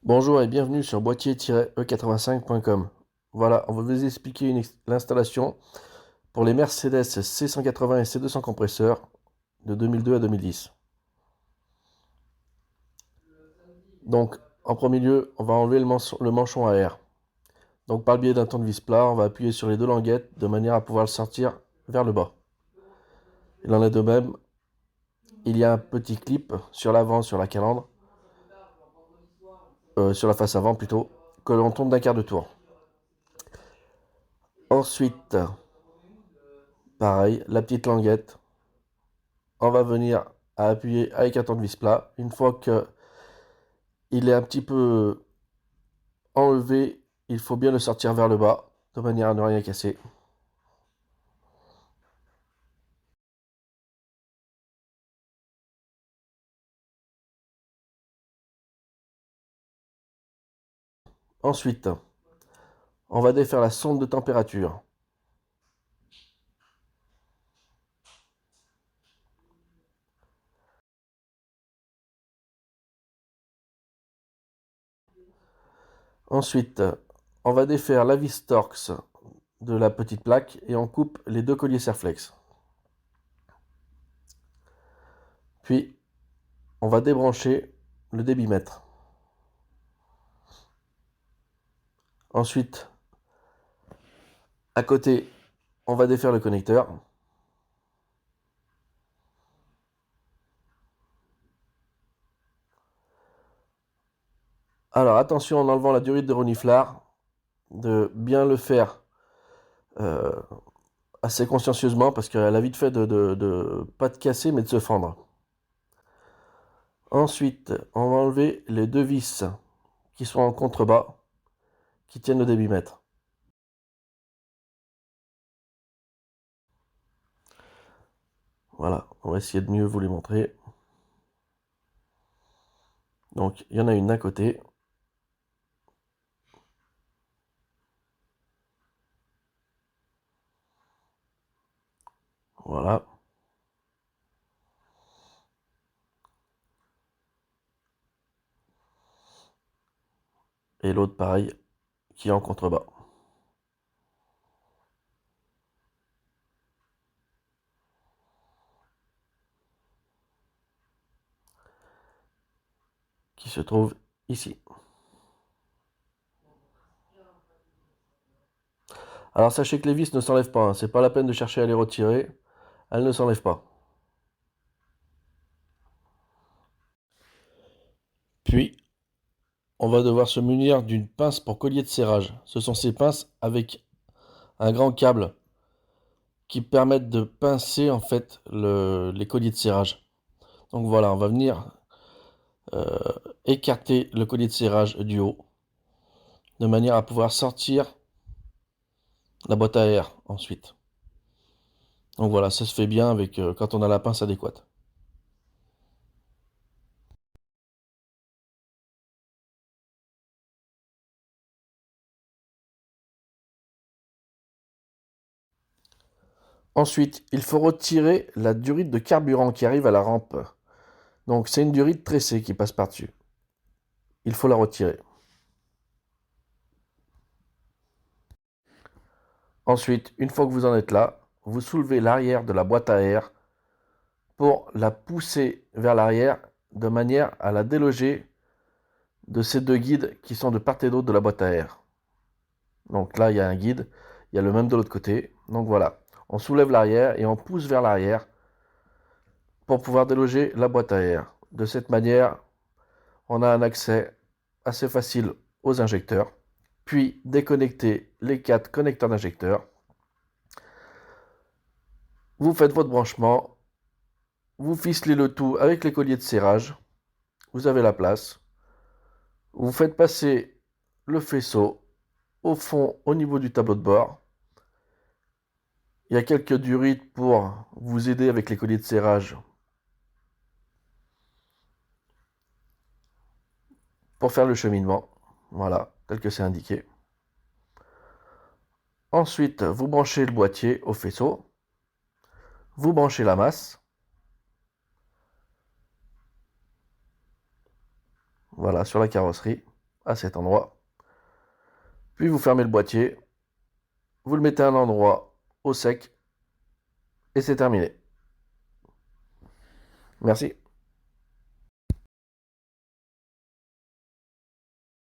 Bonjour et bienvenue sur boîtier-e85.com. Voilà, on va vous expliquer l'installation pour les Mercedes C180 et C200 compresseurs de 2002 à 2010. Donc, en premier lieu, on va enlever le manchon à air. Donc, par le biais d'un tournevis plat, on va appuyer sur les deux languettes de manière à pouvoir le sortir vers le bas. Il en est de même, il y a un petit clip sur l'avant, sur la calandre, sur la face avant plutôt, que l'on tourne d'un quart de tour. Ensuite, pareil, la petite languette. On va venir à appuyer avec un tournevis plat. Une fois que il est un petit peu enlevé, il faut bien le sortir vers le bas, de manière à ne rien casser. Ensuite, on va défaire la sonde de température. Ensuite, on va défaire la vis Torx de la petite plaque et on coupe les deux colliers Serflex. Puis, on va débrancher le débitmètre. Ensuite, à côté, on va défaire le connecteur. Alors attention en enlevant la durite de reniflard, de bien le faire euh, assez consciencieusement parce qu'elle a vite fait pas de casser mais de se fendre. Ensuite, on va enlever les deux vis qui sont en contrebas qui tiennent le débitmètre. Voilà, on va essayer de mieux vous les montrer. Donc, il y en a une d'un côté. Voilà. Et l'autre, pareil, qui est en contrebas. Qui se trouve ici. Alors, sachez que les vis ne s'enlèvent pas, hein. C'est pas la peine de chercher à les retirer. Elles ne s'enlèvent pas. Puis, on va devoir se munir d'une pince pour collier de serrage. Ce sont ces pinces avec un grand câble qui permettent de pincer en fait les colliers de serrage. Donc voilà, on va venir euh, écarter le collier de serrage du haut de manière à pouvoir sortir la boîte à air ensuite. Donc voilà, ça se fait bien avec quand on a la pince adéquate. Ensuite, il faut retirer la durite de carburant qui arrive à la rampe. Donc c'est une durite tressée qui passe par-dessus. Il faut la retirer. Ensuite, une fois que vous en êtes là, vous soulevez l'arrière de la boîte à air pour la pousser vers l'arrière de manière à la déloger de ces deux guides qui sont de part et d'autre de la boîte à air. Donc là, il y a un guide, il y a le même de l'autre côté. Donc voilà, on soulève l'arrière et on pousse vers l'arrière pour pouvoir déloger la boîte à air. De cette manière, on a un accès assez facile aux injecteurs. Puis déconnecter les 4 connecteurs d'injecteurs. Vous faites votre branchement, vous ficelez le tout avec les colliers de serrage. Vous avez la place. Vous faites passer le faisceau au fond au niveau du tableau de bord. Il y a quelques durites pour vous aider avec les colliers de serrage pour faire le cheminement. Voilà, tel que c'est indiqué. Ensuite, vous branchez le boîtier au faisceau. Vous branchez la masse. Voilà, sur la carrosserie. à cet endroit. Puis vous fermez le boîtier, vous le mettez à un endroit au sec et c'est terminé. Merci.